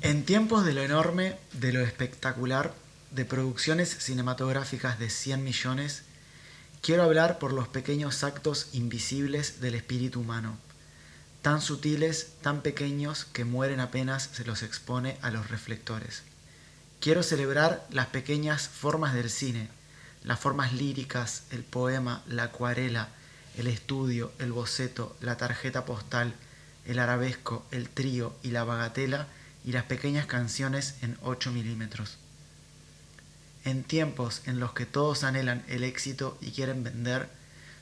En tiempos de lo enorme, de lo espectacular, de producciones cinematográficas de 100 millones, quiero hablar por los pequeños actos invisibles del espíritu humano, tan sutiles, tan pequeños que mueren apenas se los expone a los reflectores. Quiero celebrar las pequeñas formas del cine, las formas líricas, el poema, la acuarela, el estudio, el boceto, la tarjeta postal, el arabesco, el trío y la bagatela y las pequeñas canciones en 8 milímetros. En tiempos en los que todos anhelan el éxito y quieren vender,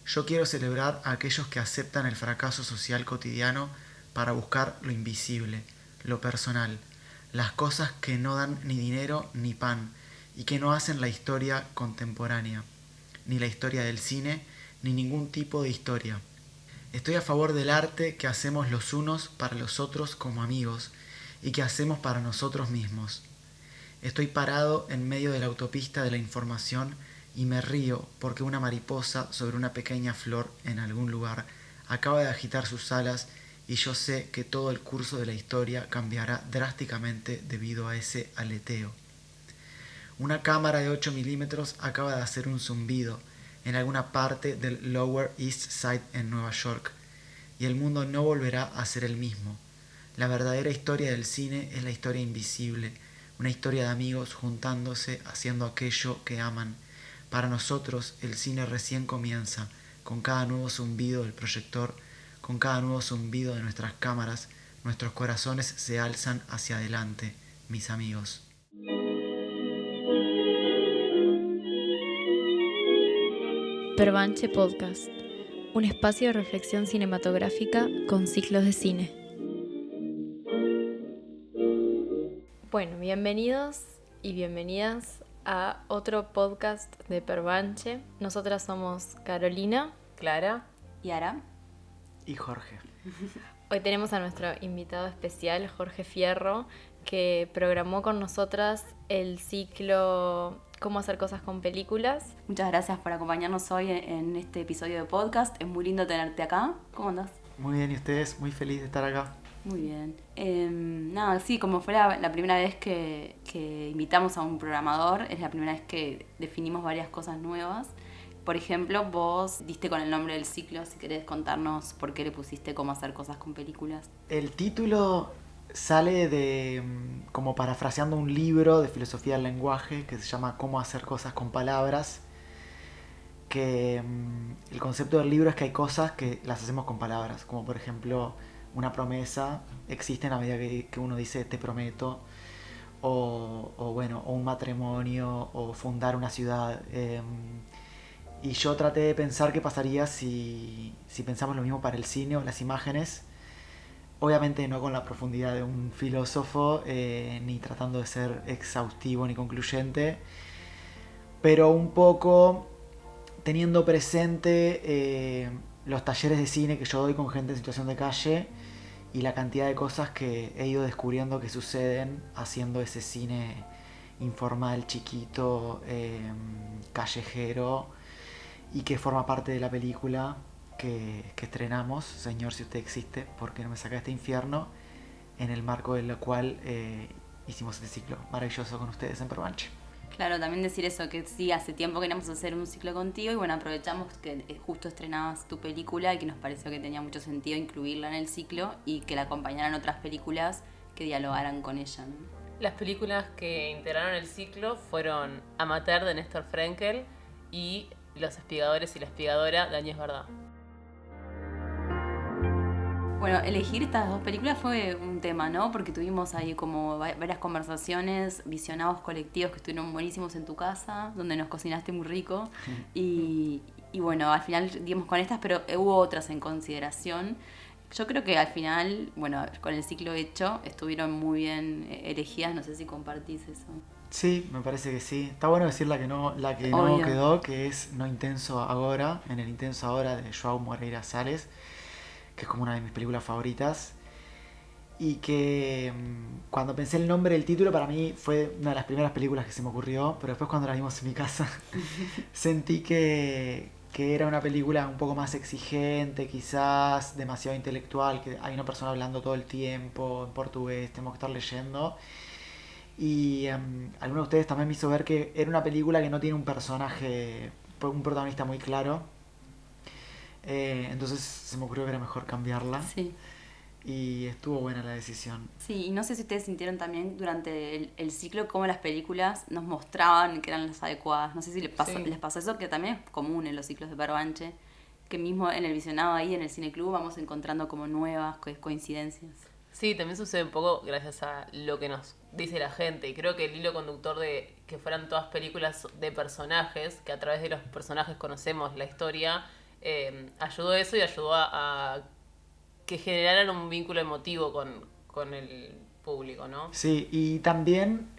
yo quiero celebrar a aquellos que aceptan el fracaso social cotidiano para buscar lo invisible, lo personal, las cosas que no dan ni dinero ni pan y que no hacen la historia contemporánea, ni la historia del cine, ni ningún tipo de historia. Estoy a favor del arte que hacemos los unos para los otros como amigos y que hacemos para nosotros mismos. Estoy parado en medio de la autopista de la información y me río porque una mariposa sobre una pequeña flor en algún lugar acaba de agitar sus alas y yo sé que todo el curso de la historia cambiará drásticamente debido a ese aleteo. Una cámara de 8 milímetros acaba de hacer un zumbido en alguna parte del Lower East Side en Nueva York y el mundo no volverá a ser el mismo. La verdadera historia del cine es la historia invisible, una historia de amigos juntándose haciendo aquello que aman. Para nosotros el cine recién comienza, con cada nuevo zumbido del proyector, con cada nuevo zumbido de nuestras cámaras, nuestros corazones se alzan hacia adelante, mis amigos. Pervanche Podcast, un espacio de reflexión cinematográfica con ciclos de cine. Bueno, bienvenidos y bienvenidas a otro podcast de Pervanche. Nosotras somos Carolina, Clara y Ara y Jorge. Hoy tenemos a nuestro invitado especial, Jorge Fierro, que programó con nosotras el ciclo Cómo hacer cosas con películas. Muchas gracias por acompañarnos hoy en este episodio de podcast. Es muy lindo tenerte acá. ¿Cómo andás? Muy bien, ¿y ustedes? Muy feliz de estar acá. Muy bien. Sí, como fue la primera vez que invitamos a un programador, es la primera vez que definimos varias cosas nuevas. Por ejemplo, vos diste con el nombre del ciclo, si querés contarnos por qué le pusiste Cómo hacer cosas con películas. El título sale de, como parafraseando un libro de filosofía del lenguaje que se llama Cómo hacer cosas con palabras, que el concepto del libro es que hay cosas que las hacemos con palabras, como por ejemplo una promesa existe a medida que uno dice te prometo, o un matrimonio, o fundar una ciudad. Y yo traté de pensar qué pasaría si pensamos lo mismo para el cine o las imágenes. Obviamente no con la profundidad de un filósofo, ni tratando de ser exhaustivo ni concluyente, pero un poco teniendo presente los talleres de cine que yo doy con gente en situación de calle y la cantidad de cosas que he ido descubriendo que suceden haciendo ese cine informal, chiquito, callejero, y que forma parte de la película que estrenamos, Señor, si usted existe, ¿por qué no me saca de este infierno? En el marco de lo cual hicimos este ciclo maravilloso con ustedes en Pervanche. Claro, también decir eso, que sí, hace tiempo queríamos hacer un ciclo contigo y bueno, aprovechamos que justo estrenabas tu película y que nos pareció que tenía mucho sentido incluirla en el ciclo y que la acompañaran otras películas que dialogaran con ella, ¿no? Las películas que integraron el ciclo fueron Amateur de Néstor Frenkel y Los espigadores y la espigadora de Añez Verdad. Bueno, elegir estas dos películas fue un tema, ¿no? Porque tuvimos ahí como varias conversaciones, visionados colectivos que estuvieron buenísimos en tu casa, donde nos cocinaste muy rico. Y bueno, al final dimos con estas, pero hubo otras en consideración. Yo creo que al final, bueno, con el ciclo hecho, estuvieron muy bien elegidas. No sé si compartís eso. Sí, me parece que sí. Está bueno decir la que no quedó, que es No Intenso Agora, en el Intenso Ahora de João Moreira Salles, que es como una de mis películas favoritas. Y que cuando pensé el nombre del título, para mí fue una de las primeras películas que se me ocurrió, pero después cuando la vimos en mi casa sentí que que era una película un poco más exigente, quizás demasiado intelectual, que hay una persona hablando todo el tiempo en portugués, tenemos que estar leyendo. Y alguno de ustedes también me hizo ver que era una película que no tiene un personaje, un protagonista muy claro. Entonces se me ocurrió que era mejor cambiarla. Sí. Y estuvo buena la decisión. Sí, y no sé si ustedes sintieron también durante el ciclo cómo las películas nos mostraban que eran las adecuadas. No sé si les pasó eso, que también es común en los ciclos de Perbanche, que mismo en el visionado ahí en el cineclub vamos encontrando como nuevas coincidencias. Sí, también sucede un poco gracias a lo que nos dice la gente. Y creo que el hilo conductor de que fueran todas películas de personajes, que a través de los personajes conocemos la historia, ayudó a eso y ayudó a que generaran un vínculo emotivo con el público, ¿no? Sí, y también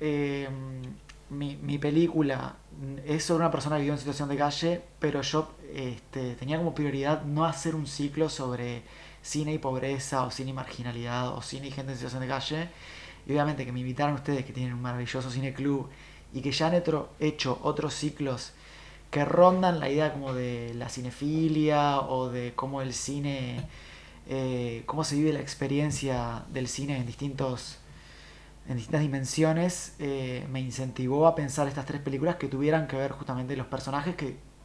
mi película es sobre una persona que vivió en situación de calle, pero yo tenía como prioridad no hacer un ciclo sobre cine y pobreza, o cine y marginalidad, o cine y gente en situación de calle. Y obviamente que me invitaran ustedes, que tienen un maravilloso cineclub, y que ya han hecho otros ciclos que rondan la idea como de la cinefilia, o de cómo el cine, cómo se vive la experiencia del cine en distintas dimensiones, me incentivó a pensar estas 3 películas que tuvieran que ver justamente los personajes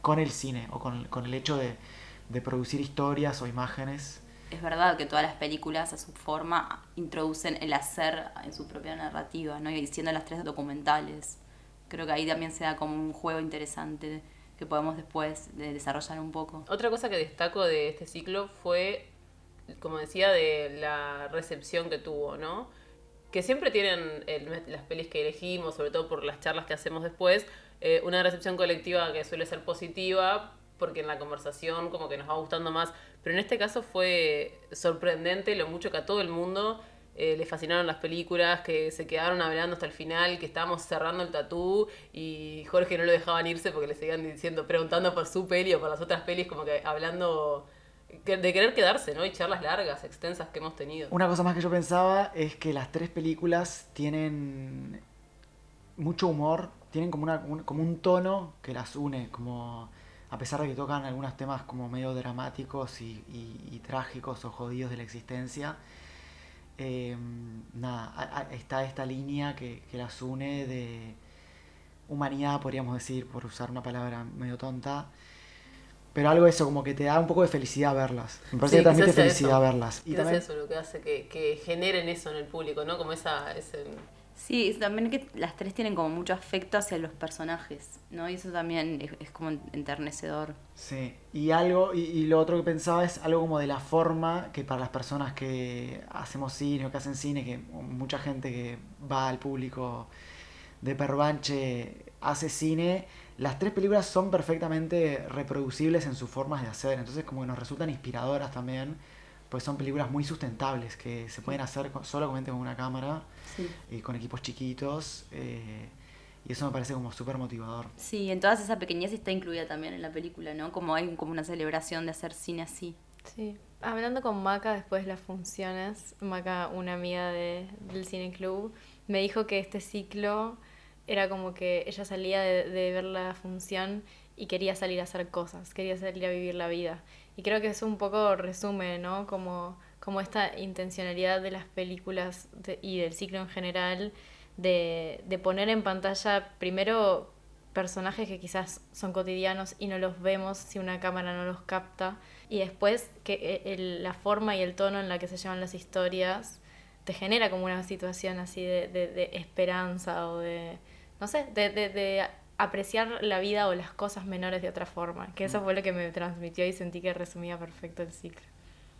con el cine, o con el hecho de producir historias o imágenes. Es verdad que todas las películas a su forma introducen el hacer en su propia narrativa, ¿no? Y siendo las 3 documentales. Creo que ahí también se da como un juego interesante que podemos después desarrollar un poco. Otra cosa que destaco de este ciclo fue, como decía, de la recepción que tuvo, ¿no? Que siempre tienen las pelis que elegimos, sobre todo por las charlas que hacemos después, una recepción colectiva que suele ser positiva, porque en la conversación como que nos va gustando más. Pero en este caso fue sorprendente lo mucho que a todo el mundo le fascinaron las películas, que se quedaron hablando hasta el final, que estábamos cerrando el tatú y Jorge no lo dejaban irse porque le seguían diciendo, preguntando por su peli o por las otras pelis, como que hablando de querer quedarse, ¿no? Y charlas largas, extensas que hemos tenido. Una cosa más que yo pensaba es que las 3 películas tienen mucho humor, tienen como un tono que las une, como a pesar de que tocan algunos temas como medio dramáticos y trágicos o jodidos de la existencia, está esta línea que las une de humanidad, podríamos decir, por usar una palabra medio tonta, pero algo de eso, como que te da un poco de felicidad verlas. Me parece que transmite felicidad verlas. Y también eso lo que hace que generen eso en el público, ¿no? Como ese... Sí, también que las 3 tienen como mucho afecto hacia los personajes, ¿no? Y eso también es como enternecedor. Sí, y lo otro que pensaba es algo como de la forma que para las personas que hacemos cine o que hacen cine, que mucha gente que va al público de Perbanche hace cine, las 3 películas son perfectamente reproducibles en sus formas de hacer, entonces como que nos resultan inspiradoras también, pues son películas muy sustentables que se pueden hacer solamente con una cámara, sí, y con equipos chiquitos, y eso me parece como súper motivador. Sí, en todas esa pequeñez está incluida también en la película, ¿no? Como hay como una celebración de hacer cine así. Sí, hablando con Maca después de las funciones, Maca, una amiga del cineclub, me dijo que este ciclo era como que ella salía de ver la función y quería salir a hacer cosas, quería salir a vivir la vida. Y creo que eso un poco resume, ¿no? Como esta intencionalidad de las películas y del ciclo en general de poner en pantalla primero personajes que quizás son cotidianos y no los vemos si una cámara no los capta, y después que la forma y el tono en la que se llevan las historias te genera como una situación así de esperanza o de, no sé, de apreciar la vida o las cosas menores de otra forma, que eso fue lo que me transmitió y sentí que resumía perfecto el ciclo.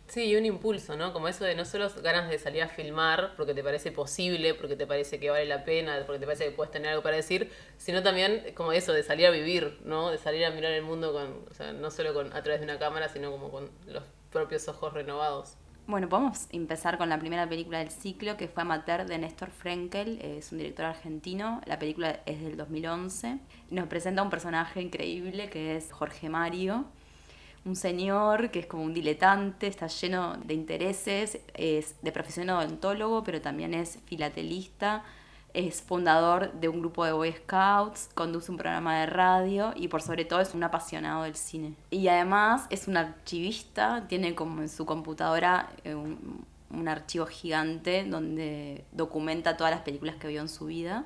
Sí, y un impulso, ¿no? Como eso de no solo ganas de salir a filmar porque te parece posible, porque te parece que vale la pena, porque te parece que puedes tener algo para decir, sino también como eso de salir a vivir, ¿no? De salir a mirar el mundo o sea, no solo a través de una cámara, sino como con los propios ojos renovados. Bueno, podemos empezar con la primera película del ciclo, que fue Amateur, de Néstor Frenkel. Es un director argentino. La película es del 2011. Nos presenta un personaje increíble que es Jorge Mario, un señor que es como un diletante, está lleno de intereses, es de profesión odontólogo, pero también es filatelista, Es fundador de un grupo de Boy Scouts, conduce un programa de radio y por sobre todo es un apasionado del cine. Y además es un archivista, tiene como en su computadora un archivo gigante donde documenta todas las películas que vio en su vida.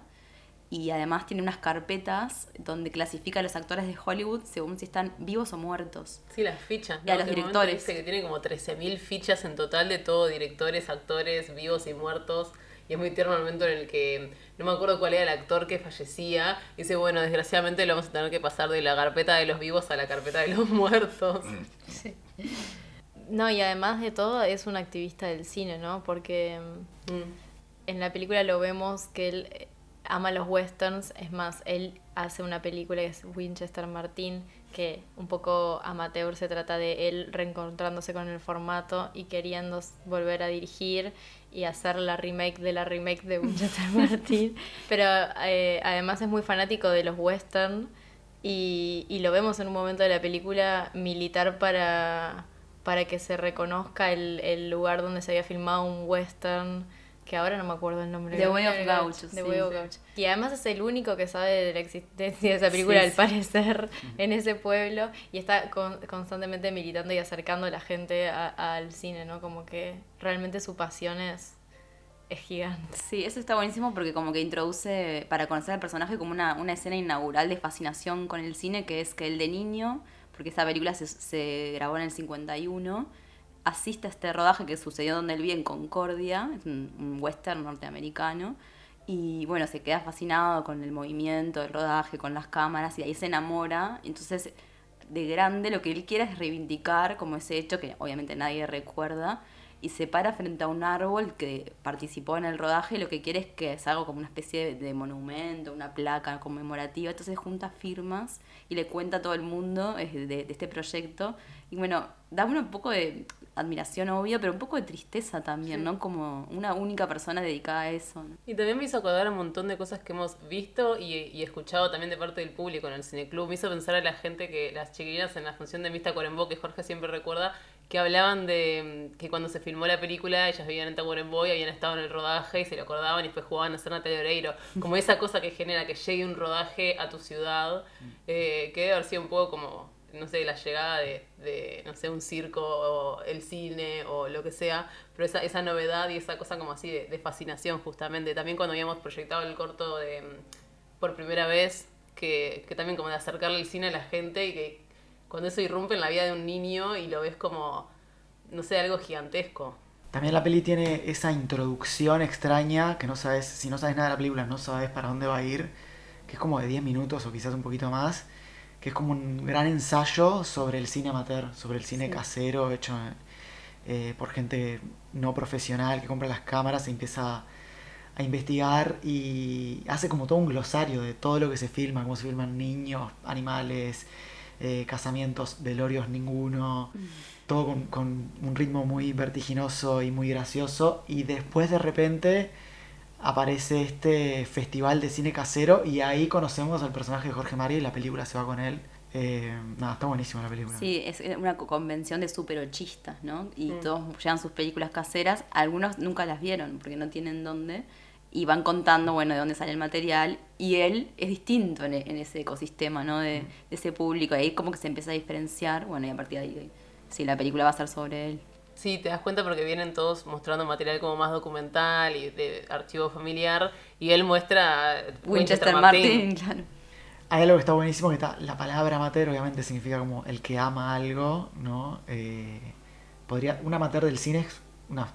Y además tiene unas carpetas donde clasifica a los actores de Hollywood según si están vivos o muertos. Sí, las fichas. Y a los Que en un momento directores. dice que tiene como 13.000 fichas en total de todo, directores, actores, vivos y muertos. Y es muy tierno el momento en el que, no me acuerdo cuál era el actor que fallecía. Y dice, bueno, desgraciadamente lo vamos a tener que pasar de la carpeta de los vivos a la carpeta de los muertos. Sí. No, y además de todo es un activista del cine, ¿no? Porque en la película lo vemos que él ama los westerns. Es más, él hace una película que es Winchester Martin, que un poco amateur, se trata de él reencontrándose con el formato y queriendo volver a dirigir y hacer la remake de Winchester Martin. Pero además es muy fanático de los western y lo vemos en un momento de la película militar para que se reconozca el lugar donde se había filmado un western, que ahora no me acuerdo el nombre. The Way of Gaucho, The sí. Way of Gaucho. Y además es el único que sabe de la existencia de esa película, Sí, al sí. parecer, en ese pueblo, y está constantemente militando y acercando a la gente al cine, ¿no? Como que realmente su pasión es gigante. Sí, eso está buenísimo porque como que introduce para conocer al personaje como una escena inaugural de fascinación con el cine, que es que él de niño, porque esa película se grabó en el 51, asiste a este rodaje que sucedió donde él vive en Concordia, es un western norteamericano, y bueno, se queda fascinado con el movimiento, el rodaje, con las cámaras, y ahí se enamora. Entonces, de grande lo que él quiere es reivindicar como ese hecho que obviamente nadie recuerda, y se para frente a un árbol que participó en el rodaje y lo que quiere es que se haga como una especie de monumento, una placa conmemorativa. Entonces junta firmas y le cuenta a todo el mundo de este proyecto. Y bueno, da un poco de admiración, obvio, pero un poco de tristeza también, ¿no? Como una única persona dedicada a eso, ¿no? Y también me hizo acordar un montón de cosas que hemos visto y escuchado también de parte del público en el cineclub. Me hizo pensar a la gente que las chiquilinas en la función de Mista Cuarembó, que Jorge siempre recuerda, que hablaban de que cuando se filmó la película ellas vivían en Tacuarembó y habían estado en el rodaje y se lo acordaban y después jugaban a ser Natalia Oreiro. Como esa cosa que genera que llegue un rodaje a tu ciudad, que debe haber sido un poco como, no sé, la llegada de no sé, un circo o el cine o lo que sea, pero esa novedad y esa cosa como así de fascinación justamente. También cuando habíamos proyectado el corto de por primera vez, que también como de acercarle el cine a la gente y que cuando eso irrumpe en la vida de un niño y lo ves como, no sé, algo gigantesco. También la peli tiene esa introducción extraña que no sabes, si no sabes nada de la película, no sabes para dónde va a ir, que es como de 10 minutos o quizás un poquito más, que es como un gran ensayo sobre el cine amateur, sobre el cine casero hecho por gente no profesional que compra las cámaras e empieza a investigar y hace como todo un glosario de todo lo que se filma, cómo se filman niños, animales, casamientos, velorios ninguno, todo con un ritmo muy vertiginoso y muy gracioso, y después de repente aparece este festival de cine casero y ahí conocemos al personaje de Jorge Mario y la película se va con él. Nada, está buenísima la película. Sí, es una convención de superochistas, ¿no? Y todos llevan sus películas caseras, algunos nunca las vieron porque no tienen dónde, y van contando, bueno, de dónde sale el material, y él es distinto en ese ecosistema, ¿no? De ese público, y ahí como que se empieza a diferenciar, bueno, y a partir de ahí, sí, la película va a ser sobre él. Sí, te das cuenta porque vienen todos mostrando material como más documental y de archivo familiar, y él muestra Winchester Martin, claro. Hay algo que está buenísimo, que está la palabra amateur, obviamente significa como el que ama algo, ¿no? Un amateur del cine es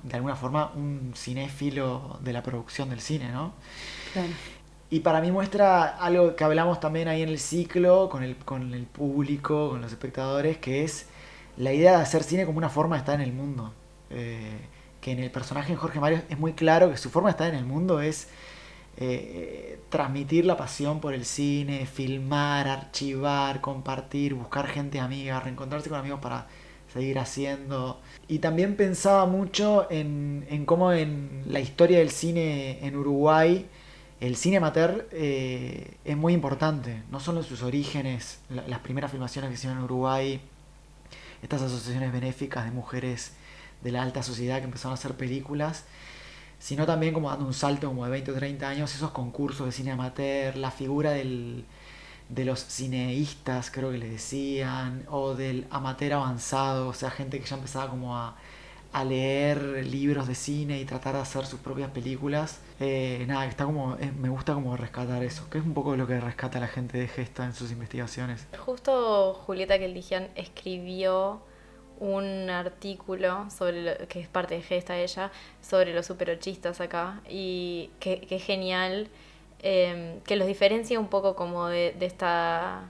de alguna forma un cinéfilo de la producción del cine, ¿no? Claro. Y para mí muestra algo que hablamos también ahí en el ciclo, con el público, con los espectadores, que es la idea de hacer cine como una forma de estar en el mundo. Que en el personaje de Jorge Mario es muy claro que su forma de estar en el mundo es transmitir la pasión por el cine, filmar, archivar, compartir, buscar gente amiga, reencontrarse con amigos para seguir haciendo. Y también pensaba mucho en cómo en la historia del cine en Uruguay el cine amateur es muy importante, no solo en sus orígenes, las primeras filmaciones que se hicieron en Uruguay, estas asociaciones benéficas de mujeres de la alta sociedad que empezaron a hacer películas, sino también como dando un salto como de 20 o 30 años, esos concursos de cine amateur, la figura de los cineístas, creo que le decían, o del amateur avanzado, o sea, gente que ya empezaba como a leer libros de cine y tratar de hacer sus propias películas. Nada, está como, me gusta como rescatar eso, que es un poco lo que rescata la gente de Gesta en sus investigaciones. Justo Julieta Keldigian escribió un artículo que es parte de Gesta ella, sobre los superochistas acá, y que es genial, que los diferencia un poco como de esta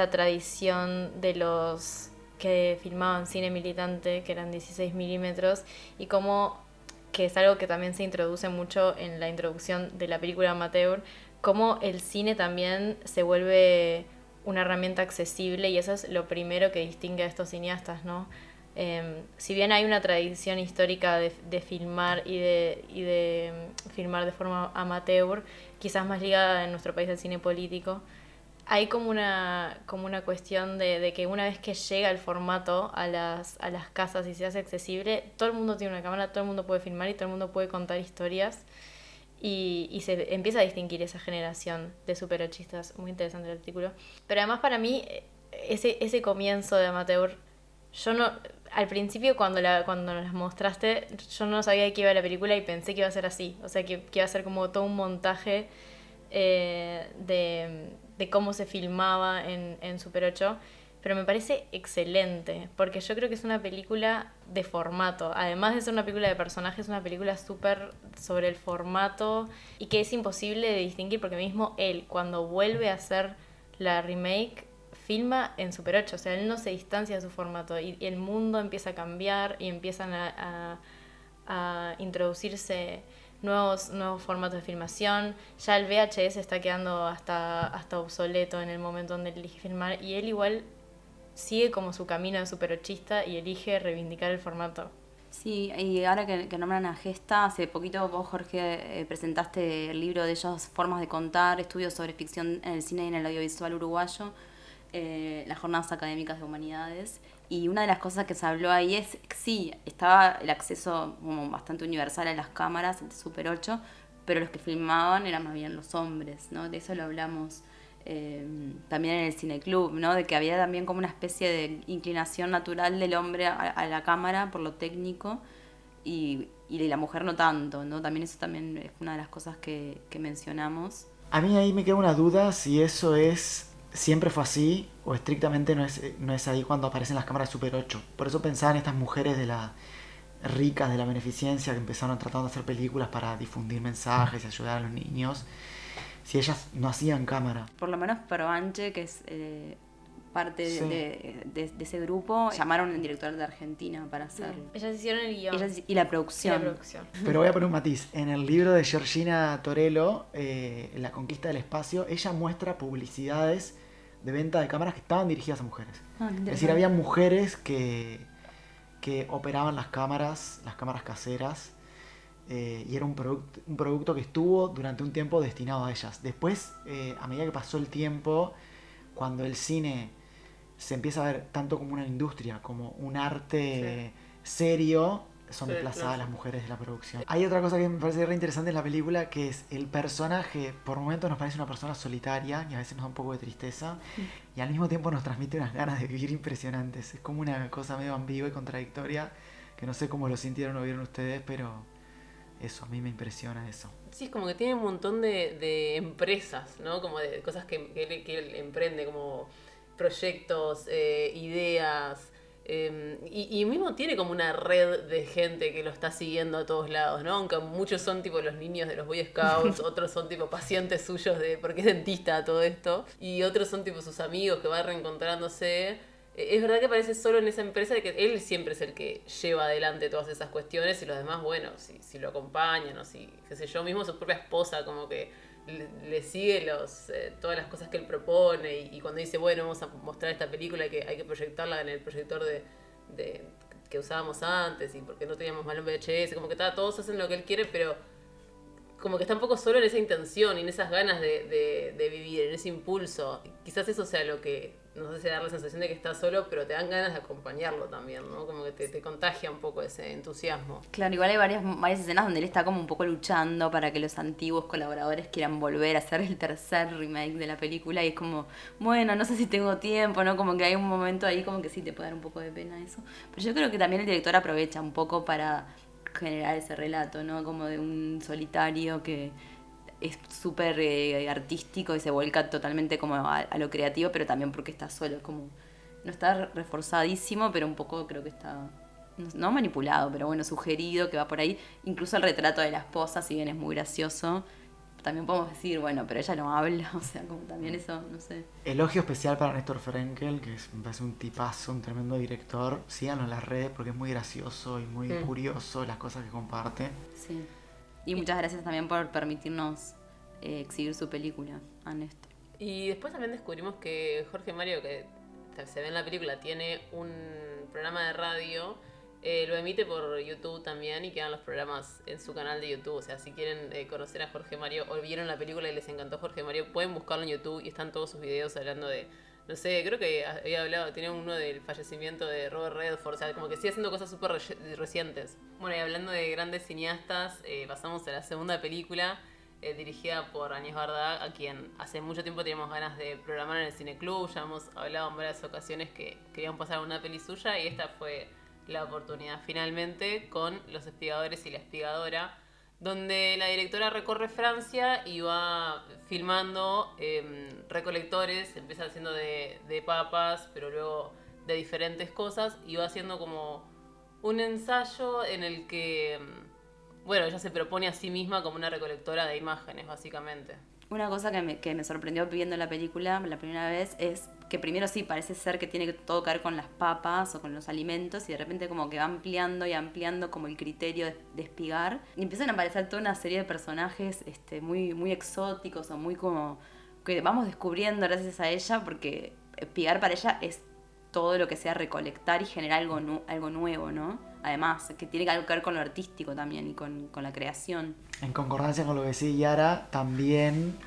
tradición de los que filmaban cine militante, que eran 16 milímetros, y como que es algo que también se introduce mucho en la introducción de la película amateur, como el cine también se vuelve una herramienta accesible, y eso es lo primero que distingue a estos cineastas, ¿no? Si bien hay una tradición histórica de filmar y de filmar de forma amateur, quizás más ligada en nuestro país al cine político, hay como una cuestión de que una vez que llega el formato a las casas y se hace accesible, todo el mundo tiene una cámara, todo el mundo puede filmar y todo el mundo puede contar historias, y se empieza a distinguir esa generación de superochistas. Muy interesante el artículo. Pero además para mí, ese comienzo de amateur, yo no, al principio cuando nos las mostraste, yo no sabía de qué iba la película y pensé que iba a ser así, o sea que iba a ser como todo un montaje de cómo se filmaba en Super 8, pero me parece excelente, porque yo creo que es una película de formato, además de ser una película de personajes, es una película súper sobre el formato, y que es imposible de distinguir, porque mismo él, cuando vuelve a hacer la remake, filma en Super 8, o sea, él no se distancia de su formato, y el mundo empieza a cambiar y empiezan a introducirse nuevos formatos de filmación. Ya el VHS está quedando hasta obsoleto en el momento donde él elige filmar, y él igual sigue como su camino de superochista y elige reivindicar el formato. Sí, y ahora que nombran a Gesta, hace poquito vos, Jorge, presentaste el libro de ellos, Formas de contar, estudios sobre ficción en el cine y en el audiovisual uruguayo, las jornadas académicas de humanidades, y una de las cosas que se habló ahí es que sí, estaba el acceso como bastante universal a las cámaras, el Super 8, pero los que filmaban eran más bien los hombres, ¿no? De eso lo hablamos también en el cineclub, ¿no? De que había también como una especie de inclinación natural del hombre a la cámara por lo técnico, y de la mujer no tanto, ¿no? También eso también es una de las cosas que mencionamos. A mí ahí me queda una duda si eso siempre fue así o estrictamente no es ahí cuando aparecen las cámaras Super 8. Por eso pensaba en estas mujeres ricas de la beneficencia que empezaron tratando de hacer películas para difundir mensajes y ayudar a los niños, si ellas no hacían cámara. Por lo menos Proanche, que es parte Sí. de ese grupo, llamaron al director de Argentina para hacerlo. Ellas hicieron el guión. Y la producción. Pero voy a poner un matiz. En el libro de Georgina Torello, La conquista del espacio, ella muestra publicidades de venta de cámaras que estaban dirigidas a mujeres. Es decir, había mujeres que operaban las cámaras caseras, y era un producto que estuvo durante un tiempo destinado a ellas. Después, a medida que pasó el tiempo, cuando el cine se empieza a ver tanto como una industria, como un arte serio, son desplazadas las mujeres de la producción. Hay otra cosa que me parece re interesante en la película, que es el personaje. Por momentos nos parece una persona solitaria y a veces nos da un poco de tristeza, y al mismo tiempo nos transmite unas ganas de vivir impresionantes. Es como una cosa medio ambigua y contradictoria, que no sé cómo lo sintieron o vieron ustedes, pero eso, a mí me impresiona eso. Sí, es como que tiene un montón de empresas, ¿no? Como de cosas que él emprende, como proyectos, ideas. Y mismo tiene como una red de gente que lo está siguiendo a todos lados, ¿no? Aunque muchos son tipo los niños de los Boy Scouts, otros son tipo pacientes suyos porque es dentista todo esto, y otros son tipo sus amigos que van reencontrándose. Es verdad que aparece solo en esa empresa, de que él siempre es el que lleva adelante todas esas cuestiones, y los demás, bueno, si lo acompañan, o si, qué sé yo, mismo su propia esposa como que le sigue todas las cosas que él propone, y cuando dice, bueno, vamos a mostrar esta película, que hay que proyectarla en el proyector que usábamos antes, y porque no teníamos mal un VHS, como que todos hacen lo que él quiere, pero como que está un poco solo en esa intención y en esas ganas de vivir, en ese impulso. Quizás eso sea lo que, no sé si da la sensación de que está solo, pero te dan ganas de acompañarlo también, ¿no? Como que te contagia un poco ese entusiasmo. Claro, igual hay varias escenas donde él está como un poco luchando para que los antiguos colaboradores quieran volver a hacer el tercer remake de la película y es como, bueno, no sé si tengo tiempo, ¿no? Como que hay un momento ahí como que sí te puede dar un poco de pena eso. Pero yo creo que también el director aprovecha un poco para generar ese relato, ¿no? Como de un solitario que es súper artístico y se vuelca totalmente como a lo creativo, pero también porque está solo, como no está reforzadísimo, pero un poco creo que está, no manipulado, pero bueno, sugerido que va por ahí. Incluso el retrato de la esposa, si bien es muy gracioso, también podemos decir, bueno, pero ella no habla, o sea, como también eso, no sé. Elogio especial para Néstor Frenkel, que me parece un tipazo, un tremendo director. Síganlo en las redes porque es muy gracioso y muy curioso las cosas que comparte. Sí. Y muchas gracias también por permitirnos exhibir su película, a Néstor. Y después también descubrimos que Jorge Mario, que se ve en la película, tiene un programa de radio, lo emite por YouTube también y quedan los programas en su canal de YouTube. O sea, si quieren conocer a Jorge Mario o vieron la película y les encantó Jorge Mario, pueden buscarlo en YouTube y están todos sus videos hablando de, no sé, creo que había hablado, tenía uno del fallecimiento de Robert Redford, o sea, como que sigue haciendo cosas súper recientes. Bueno, y hablando de grandes cineastas, pasamos a la segunda película, dirigida por Agnès Varda, a quien hace mucho tiempo teníamos ganas de programar en el Cineclub. Ya hemos hablado en varias ocasiones que queríamos pasar una peli suya y esta fue la oportunidad finalmente con Los Espigadores y la Espigadora, donde la directora recorre Francia y va filmando recolectores, empieza haciendo de papas, pero luego de diferentes cosas, y va haciendo como un ensayo en el que, bueno, ella se propone a sí misma como una recolectora de imágenes, básicamente. Una cosa que me sorprendió viendo la película la primera vez es que primero sí parece ser que tiene que todo que ver con las papas o con los alimentos y de repente como que va ampliando y ampliando como el criterio de espigar y empiezan a aparecer toda una serie de personajes muy, muy exóticos o muy como que vamos descubriendo gracias a ella porque espigar para ella es todo lo que sea recolectar y generar algo nuevo, ¿no? Además, que tiene algo que ver con lo artístico también y con la creación. En concordancia con lo que decía Yara, también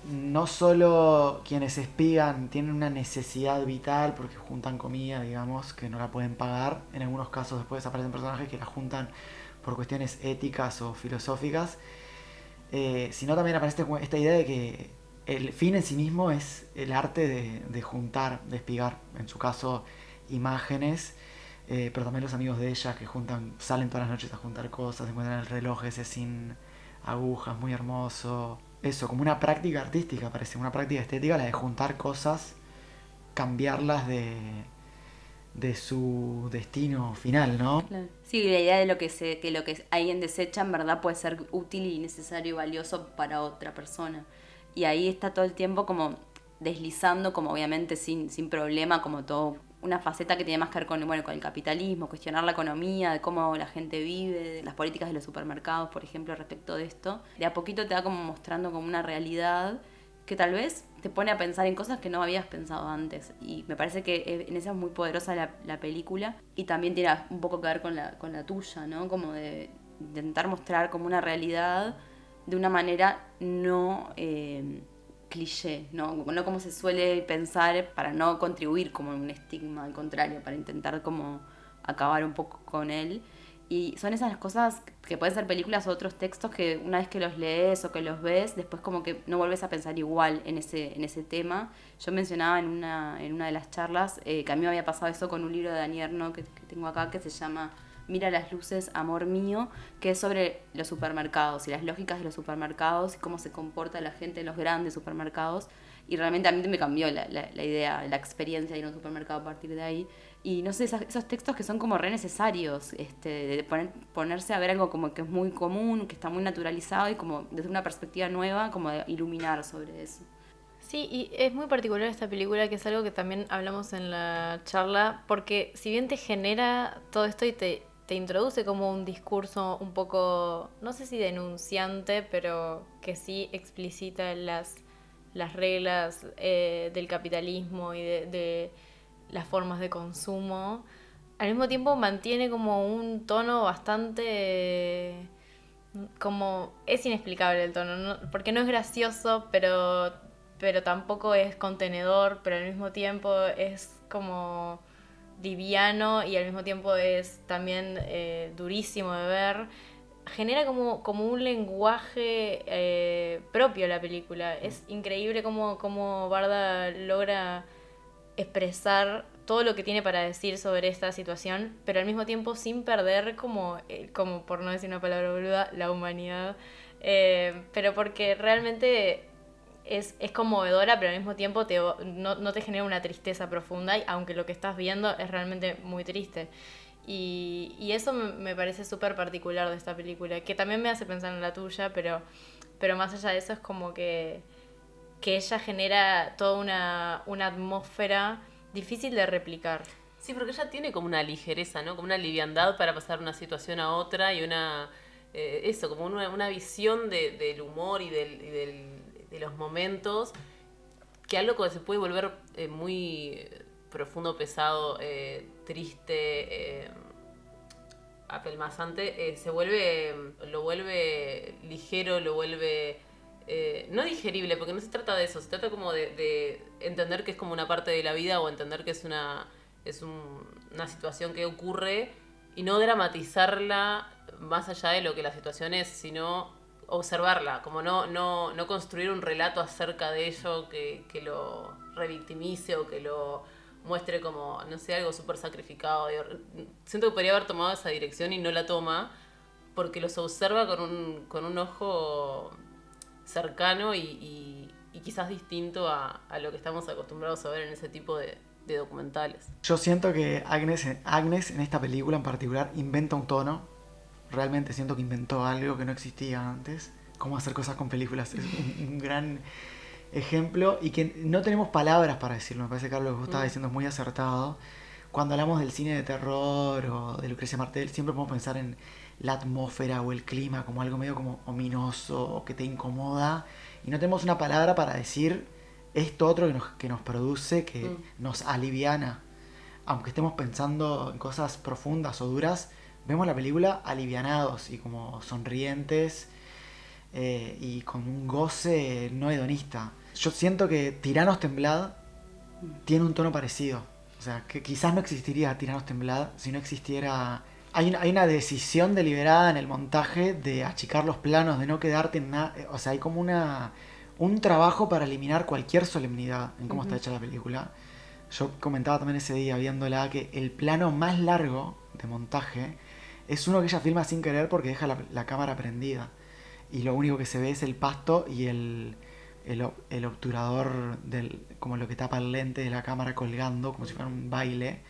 no solo quienes espigan tienen una necesidad vital porque juntan comida, digamos, que no la pueden pagar. En algunos casos después aparecen personajes que la juntan por cuestiones éticas o filosóficas. Sino también aparece esta idea de que el fin en sí mismo es el arte de juntar, de espigar. En su caso, imágenes. Pero también los amigos de ella que salen todas las noches a juntar cosas, encuentran el reloj ese sin agujas, muy hermoso. Eso, como una práctica artística, parece, una práctica estética, la de juntar cosas, cambiarlas de su destino final, ¿no? Claro. Sí, la idea de que lo que alguien desecha en verdad puede ser útil y necesario y valioso para otra persona. Y ahí está todo el tiempo como deslizando, como obviamente sin problema, como todo una faceta que tiene más que ver con el capitalismo, cuestionar la economía, de cómo la gente vive, de las políticas de los supermercados, por ejemplo, respecto de esto. De a poquito te va como mostrando como una realidad que tal vez te pone a pensar en cosas que no habías pensado antes. Y me parece que en eso es muy poderosa la película. Y también tiene un poco que ver con la tuya, ¿no? Como de intentar mostrar como una realidad de una manera no cliché, ¿no? No como se suele pensar para no contribuir como un estigma, al contrario, para intentar como acabar un poco con él. Y son esas cosas que pueden ser películas o otros textos que una vez que los lees o que los ves, después como que no vuelves a pensar igual en ese tema. Yo mencionaba en una de las charlas que a mí me había pasado eso con un libro de Dani Erno que tengo acá que se llama Mira las luces, amor mío, que es sobre los supermercados y las lógicas de los supermercados y cómo se comporta la gente en los grandes supermercados. Y realmente a mí me cambió la idea, la experiencia de ir a un supermercado a partir de ahí. Y no sé, esos textos que son como re necesarios, de ponerse a ver algo como que es muy común, que está muy naturalizado y como desde una perspectiva nueva, como de iluminar sobre eso. Sí, y es muy particular esta película, que es algo que también hablamos en la charla, porque si bien te genera todo esto y te introduce como un discurso un poco, no sé si denunciante, pero que sí explicita las reglas del capitalismo y de las formas de consumo, al mismo tiempo mantiene como un tono bastante como es inexplicable el tono, porque no es gracioso, pero tampoco es contenedor, pero al mismo tiempo es como liviano y al mismo tiempo es también durísimo de ver. Genera como un lenguaje propio la película. Es increíble cómo Barda logra expresar todo lo que tiene para decir sobre esta situación, pero al mismo tiempo sin perder como por no decir una palabra boluda, la humanidad. Pero porque realmente es conmovedora, pero al mismo tiempo no te genera una tristeza profunda, aunque lo que estás viendo es realmente muy triste. Y eso me parece súper particular de esta película, que también me hace pensar en la tuya, pero más allá de eso es como que ella genera toda una atmósfera difícil de replicar. Sí, porque ella tiene como una ligereza, ¿no? Como una liviandad para pasar una situación a otra y eso, como una visión del humor y de los momentos, que algo que se puede volver muy profundo, pesado, triste, apelmazante, lo vuelve ligero, lo vuelve no digerible, porque no se trata de eso, se trata como de entender que es como una parte de la vida o entender que es una situación que ocurre y no dramatizarla más allá de lo que la situación es, sino observarla, como no construir un relato acerca de ello que lo revictimice o que lo muestre como, no sé, algo súper sacrificado. Siento que podría haber tomado esa dirección y no la toma porque los observa con un ojo cercano y quizás distinto a lo que estamos acostumbrados a ver en ese tipo de documentales. Yo siento que Agnes en esta película en particular inventa un tono. Realmente siento que inventó algo que no existía antes. Cómo hacer cosas con películas. Es un gran ejemplo y que no tenemos palabras para decirlo. Me parece que Carlos, lo que vos estabas diciendo es muy acertado. Cuando hablamos del cine de terror o de Lucrecia Martel, siempre podemos pensar en la atmósfera o el clima como algo medio como ominoso o que te incomoda. Y no tenemos una palabra para decir esto otro que nos produce, que nos aliviana. Aunque estemos pensando en cosas profundas o duras, vemos la película alivianados y como sonrientes y con un goce no hedonista. Yo siento que Tiranos Temblad tiene un tono parecido. O sea, que quizás no existiría Tiranos Temblad si no existiera... Hay una decisión deliberada en el montaje de achicar los planos, de no quedarte en nada. O sea, hay como un trabajo para eliminar cualquier solemnidad en cómo está hecha la película. Yo comentaba también ese día viéndola que el plano más largo de montaje es uno que ella filma sin querer porque deja la cámara prendida. Y lo único que se ve es el pasto y el obturador, como lo que tapa el lente de la cámara colgando, como si fuera un baile.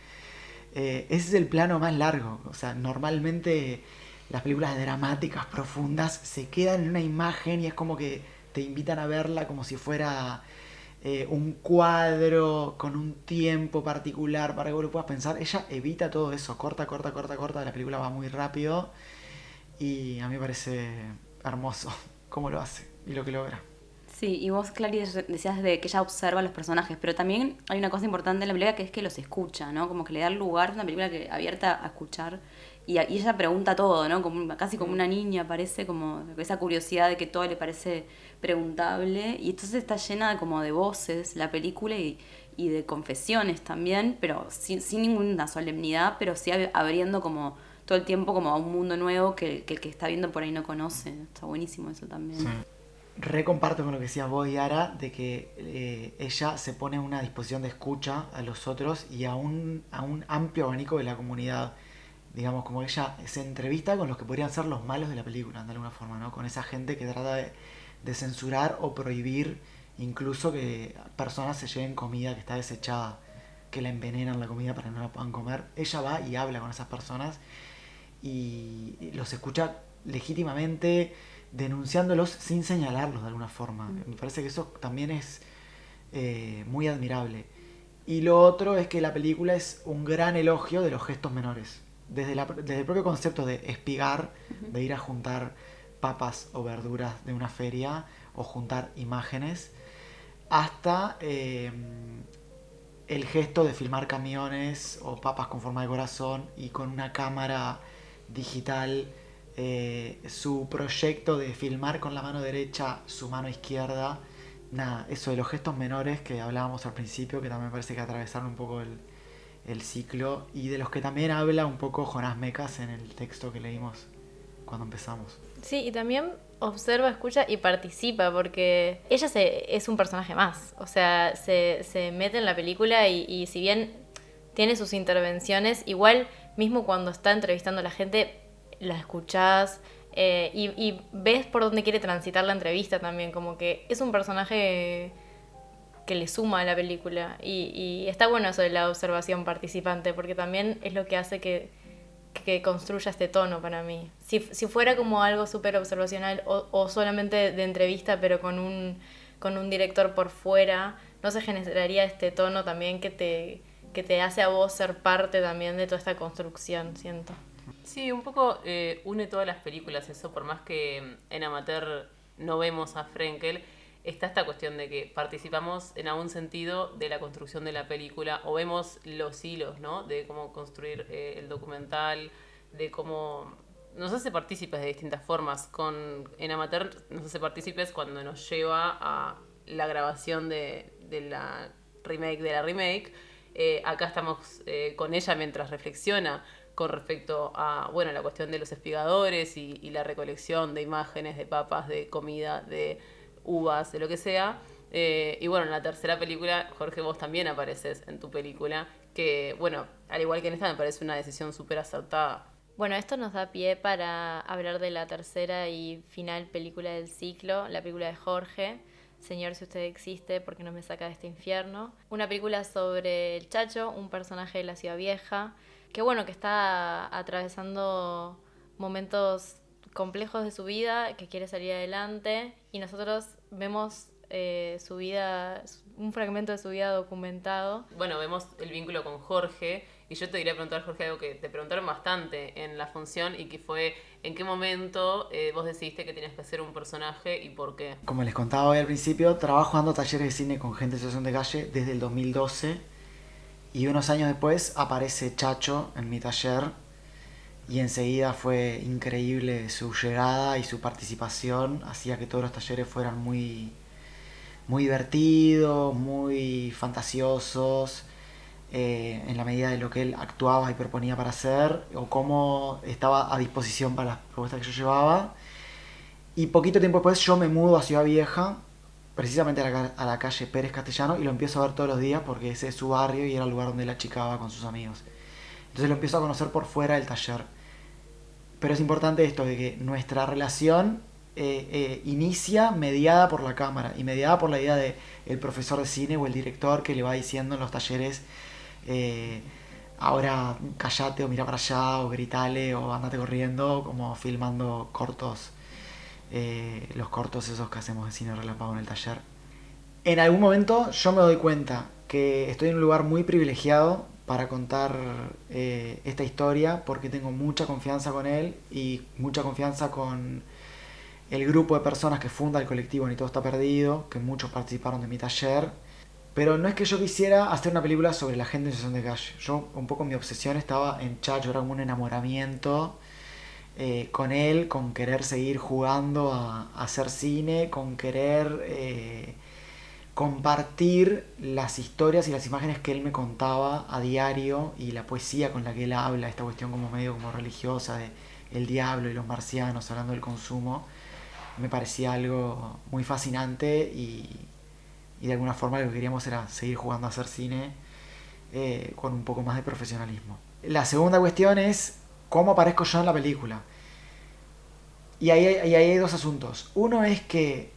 Ese es el plano más largo. O sea, normalmente las películas dramáticas, profundas, se quedan en una imagen y es como que te invitan a verla como si fuera un cuadro con un tiempo particular para que vos lo puedas pensar. Ella evita todo eso, corta, la película va muy rápido y a mí me parece hermoso cómo lo hace y lo que logra. Sí, y vos, Clary, decías de que ella observa a los personajes, pero también hay una cosa importante en la película que es que los escucha, ¿no? Como que le da lugar, es una película abierta a escuchar, y ella pregunta todo, ¿no? Casi como una niña, parece, como esa curiosidad de que todo le parece preguntable, y entonces está llena como de voces la película y de confesiones también, pero sin ninguna solemnidad, pero sí abriendo como todo el tiempo como a un mundo nuevo que el que está viendo por ahí no conoce. Está buenísimo eso también. Sí. Recomparto con lo que decías vos, Yara, de que ella se pone a una disposición de escucha a los otros y a un amplio abanico de la comunidad. Digamos, como ella se entrevista con los que podrían ser los malos de la película, de alguna forma, ¿no? Con esa gente que trata de censurar o prohibir incluso que personas se lleven comida que está desechada, que la envenenan la comida para que no la puedan comer. Ella va y habla con esas personas y los escucha legítimamente, denunciándolos sin señalarlos de alguna forma. Me parece que eso también es muy admirable. Y lo otro es que la película es un gran elogio de los gestos menores. Desde el propio concepto de espigar, de ir a juntar papas o verduras de una feria o juntar imágenes, hasta el gesto de filmar camiones o papas con forma de corazón y con una cámara digital su proyecto de filmar con la mano derecha su mano izquierda. Nada, eso de los gestos menores que hablábamos al principio, que también me parece que atravesaron un poco el ciclo, y de los que también habla un poco Jonás Mecas en el texto que leímos cuando empezamos. Sí, y también observa, escucha y participa, porque ella es un personaje más. O sea, se mete en la película y si bien tiene sus intervenciones, igual mismo cuando está entrevistando a la gente, la escuchás y ves por dónde quiere transitar la entrevista también. Como que es un personaje que le suma a la película. Y está bueno eso de la observación participante, porque también es lo que hace que construya este tono para mí. Si fuera como algo súper observacional o solamente de entrevista, pero con un director por fuera, no se generaría este tono también que te hace a vos ser parte también de toda esta construcción, siento. Sí, un poco une todas las películas eso, por más que en Amateur no vemos a Frenkel, está esta cuestión de que participamos en algún sentido de la construcción de la película o vemos los hilos, ¿no? De cómo construir el documental, de cómo nos hace partícipes de distintas formas. En Amateur nos hace partícipes cuando nos lleva a la grabación de la remake. Acá estamos con ella mientras reflexiona con respecto a la cuestión de los espigadores y la recolección de imágenes, de papas, de comida, de uvas, de lo que sea. Y en la tercera película, Jorge, vos también apareces en tu película, que al igual que en esta me parece una decisión súper acertada. Bueno, esto nos da pie para hablar de la tercera y final película del ciclo, la película de Jorge, Señor, si usted existe, ¿por qué no me saca de este infierno? Una película sobre el Chacho, un personaje de la Ciudad Vieja, que está atravesando momentos complejos de su vida, que quiere salir adelante, y nosotros vemos su vida, un fragmento de su vida documentado. Vemos el vínculo con Jorge, y yo te quería preguntar, Jorge, algo que te preguntaron bastante en la función, y que fue, ¿en qué momento vos decidiste que tenías que hacer un personaje y por qué? Como les contaba hoy al principio, trabajo dando talleres de cine con gente en situación de calle desde el 2012, y unos años después aparece Chacho en mi taller, y enseguida fue increíble su llegada y su participación. Hacía que todos los talleres fueran muy, muy divertidos, muy fantasiosos, en la medida de lo que él actuaba y proponía para hacer, o cómo estaba a disposición para las propuestas que yo llevaba. Y poquito tiempo después yo me mudo a Ciudad Vieja, precisamente a la calle Pérez Castellano, y lo empiezo a ver todos los días porque ese es su barrio y era el lugar donde él achicaba con sus amigos. Entonces lo empiezo a conocer por fuera del taller. Pero es importante esto de que nuestra relación inicia mediada por la cámara y mediada por la idea de el profesor de cine o el director que le va diciendo en los talleres ahora callate o mira para allá o gritale o andate corriendo, como filmando cortos, los cortos esos que hacemos de cine relámpago en el taller. En algún momento yo me doy cuenta que estoy en un lugar muy privilegiado para contar esta historia, porque tengo mucha confianza con él y mucha confianza con el grupo de personas que funda el colectivo Ni Todo Está Perdido, que muchos participaron de mi taller. Pero no es que yo quisiera hacer una película sobre la gente en situación de calle. Yo, un poco mi obsesión estaba en Chacho, era como un enamoramiento con él, con querer seguir jugando a hacer cine, con querer compartir las historias y las imágenes que él me contaba a diario y la poesía con la que él habla, esta cuestión como medio como religiosa de el diablo y los marcianos hablando del consumo, me parecía algo muy fascinante y de alguna forma lo que queríamos era seguir jugando a hacer cine con un poco más de profesionalismo. La segunda cuestión es cómo aparezco yo en la película. Y ahí hay dos asuntos. Uno es que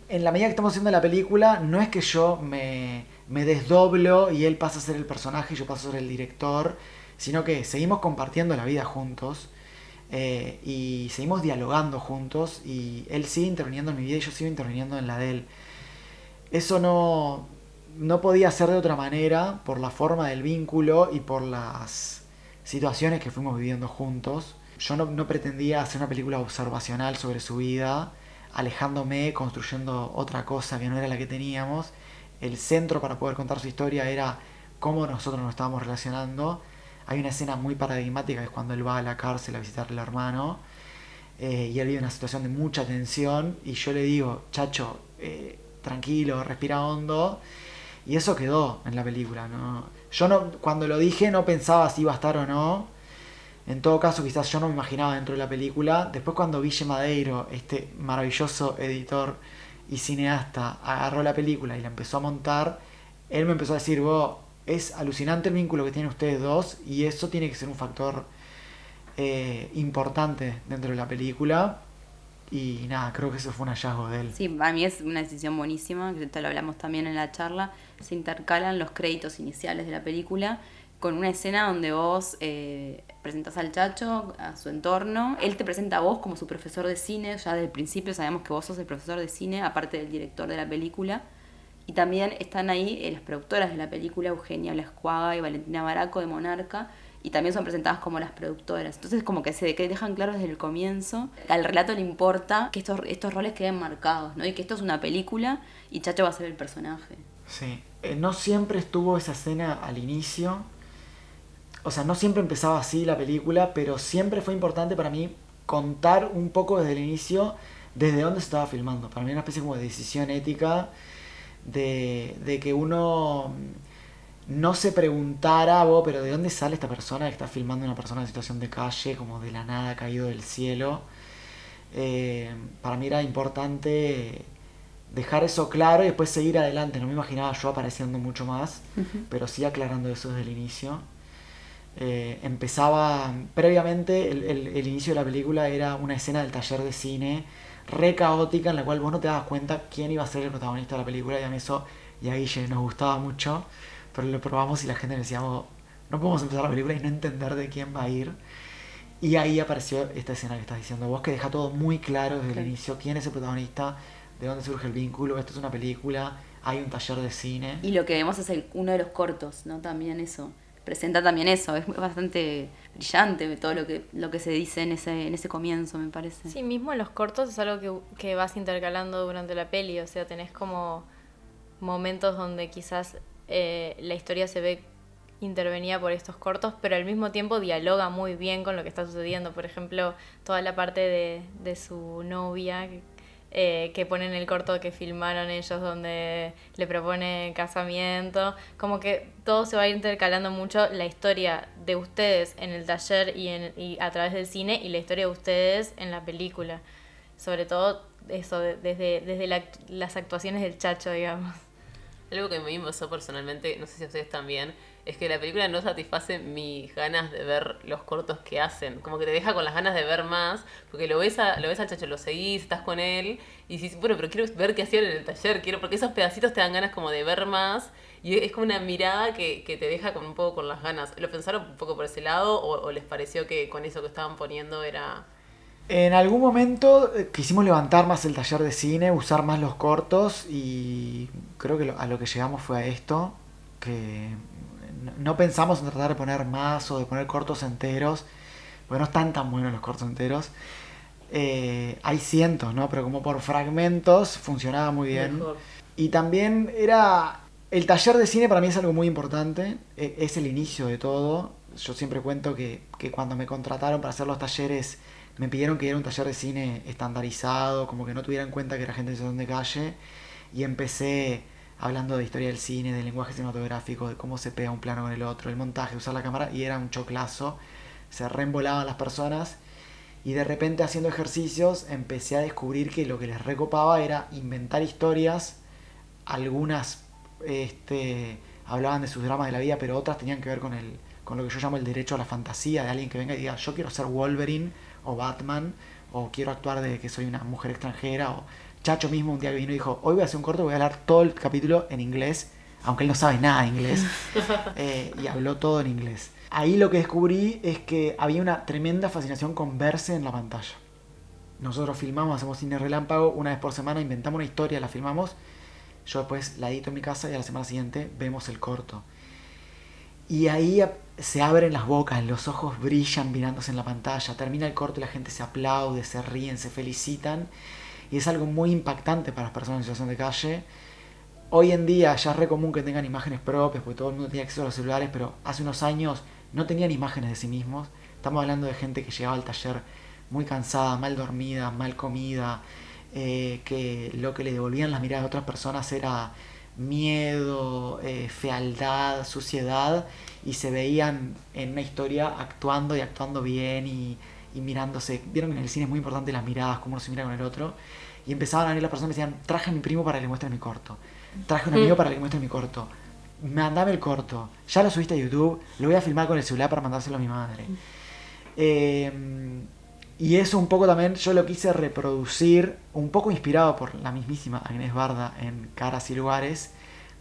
en la medida que estamos haciendo la película, no es que yo me desdoblo y él pasa a ser el personaje y yo paso a ser el director, sino que seguimos compartiendo la vida juntos y seguimos dialogando juntos y él sigue interviniendo en mi vida y yo sigo interviniendo en la de él. Eso no podía ser de otra manera por la forma del vínculo y por las situaciones que fuimos viviendo juntos. Yo no pretendía hacer una película observacional sobre su vida, alejándome, construyendo otra cosa que no era la que teníamos. El centro para poder contar su historia era cómo nosotros nos estábamos relacionando Hay una escena muy paradigmática, que es cuando él va a la cárcel a visitar al hermano, y él vive una situación de mucha tensión, y yo le digo, chacho, tranquilo, respira hondo, y eso quedó en la película, ¿no? Yo no, cuando lo dije no pensaba si iba a estar o no. En todo caso, quizás yo no me imaginaba dentro de la película. Después cuando Ville Madeiro, este maravilloso editor y cineasta, agarró la película y la empezó a montar, él me empezó a decir, vos, es alucinante el vínculo que tienen ustedes dos y eso tiene que ser un factor importante dentro de la película. Y nada, creo que eso fue un hallazgo de él. Sí, para mí es una decisión buenísima, que te lo hablamos también en la charla. Se intercalan los créditos iniciales de la película con una escena donde vos presentás al Chacho, a su entorno. Él te presenta a vos como su profesor de cine. Ya desde el principio sabemos que vos sos el profesor de cine, aparte del director de la película. Y también están ahí las productoras de la película, Eugenia Blascuaga y Valentina Baraco de Monarca, y también son presentadas como las productoras. Entonces como que que dejan claro desde el comienzo, al relato le importa que estos roles queden marcados, ¿no? Y que esto es una película y Chacho va a ser el personaje. Sí, no siempre estuvo esa escena al inicio, o sea, no siempre empezaba así la película, pero siempre fue importante para mí contar un poco desde el inicio desde dónde se estaba filmando. Para mí era una especie como de decisión ética de que uno no se preguntara, vos, pero ¿de dónde sale esta persona que está filmando una persona en situación de calle, como de la nada, caído del cielo? Para mí era importante dejar eso claro y después seguir adelante. No me imaginaba yo apareciendo mucho más, pero sí aclarando eso desde el inicio. Empezaba, previamente, el inicio de la película era una escena del taller de cine re caótica en la cual vos no te dabas cuenta quién iba a ser el protagonista de la película, y a mí eso y a Guille nos gustaba mucho, pero lo probamos y la gente decía, no podemos empezar la película y no entender de quién va a ir. Y ahí apareció esta escena que estás diciendo vos, que deja todo muy claro desde el inicio, quién es el protagonista, de dónde surge el vínculo, esto es una película, hay un taller de cine. Y lo que vemos es uno de los cortos, ¿no? También eso. Presenta también eso, es bastante brillante todo lo que se dice en ese comienzo, me parece. Sí, mismo en los cortos es algo que vas intercalando durante la peli, o sea, tenés como momentos donde quizás la historia se ve intervenida por estos cortos, pero al mismo tiempo dialoga muy bien con lo que está sucediendo. Por ejemplo, toda la parte de su novia que ponen el corto que filmaron ellos donde le propone casamiento, como que todo se va intercalando mucho, la historia de ustedes en el taller y a través del cine, y la historia de ustedes en la película, sobre todo eso desde las actuaciones del Chacho, digamos. Algo que a mí me pasó personalmente, no sé si a ustedes también, es que la película no satisface mis ganas de ver los cortos que hacen. Como que te deja con las ganas de ver más, porque lo ves al Chacho, lo seguís, estás con él, y dices, bueno, pero quiero ver qué hacían en el taller, porque esos pedacitos te dan ganas como de ver más, y es como una mirada que te deja como un poco con las ganas. ¿Lo pensaron un poco por ese lado, o les pareció que con eso que estaban poniendo era...? En algún momento quisimos levantar más el taller de cine, usar más los cortos, y creo que a lo que llegamos fue a esto, que no pensamos en tratar de poner más o de poner cortos enteros, porque no están tan buenos los cortos enteros. Hay cientos, ¿no? Pero como por fragmentos funcionaba muy bien. Mejor. Y también el taller de cine para mí es algo muy importante, es el inicio de todo. Yo siempre cuento que cuando me contrataron para hacer los talleres me pidieron que era un taller de cine estandarizado, como que no tuviera en cuenta que era gente de situación de calle, y empecé hablando de historia del cine, del lenguaje cinematográfico, de cómo se pega un plano con el otro, el montaje, usar la cámara, y era un choclazo, se reembolaban las personas, y de repente haciendo ejercicios empecé a descubrir que lo que les recopaba era inventar historias, algunas hablaban de sus dramas de la vida, pero otras tenían que ver con lo que yo llamo el derecho a la fantasía, de alguien que venga y diga, yo quiero ser Wolverine o Batman, o quiero actuar de que soy una mujer extranjera, o Chacho mismo un día que vino y dijo, hoy voy a hacer un corto, voy a hablar todo el capítulo en inglés, aunque él no sabe nada de inglés, y habló todo en inglés. Ahí lo que descubrí es que había una tremenda fascinación con verse en la pantalla. Nosotros filmamos, hacemos cine relámpago, una vez por semana inventamos una historia, la filmamos, yo después la edito en mi casa y a la semana siguiente vemos el corto. Y ahí se abren las bocas, los ojos brillan mirándose en la pantalla, termina el corto y la gente se aplaude, se ríen, se felicitan, y es algo muy impactante para las personas en situación de calle. Hoy en día ya es re común que tengan imágenes propias, porque todo el mundo tiene acceso a los celulares, pero hace unos años no tenían imágenes de sí mismos. Estamos hablando de gente que llegaba al taller muy cansada, mal dormida, mal comida, que lo que le devolvían las miradas de otras personas era miedo, fealdad, suciedad, y se veían en una historia actuando y actuando bien y mirándose. Vieron que en el cine es muy importante las miradas, cómo uno se mira con el otro. Y empezaban a venir las personas y me decían, traje a mi primo para que le muestre mi corto. Traje a un amigo para que le muestre mi corto. Mandame el corto. Ya lo subiste a YouTube, lo voy a filmar con el celular para mandárselo a mi madre. Y eso un poco también yo lo quise reproducir, un poco inspirado por la mismísima Agnés Barda en Caras y Lugares,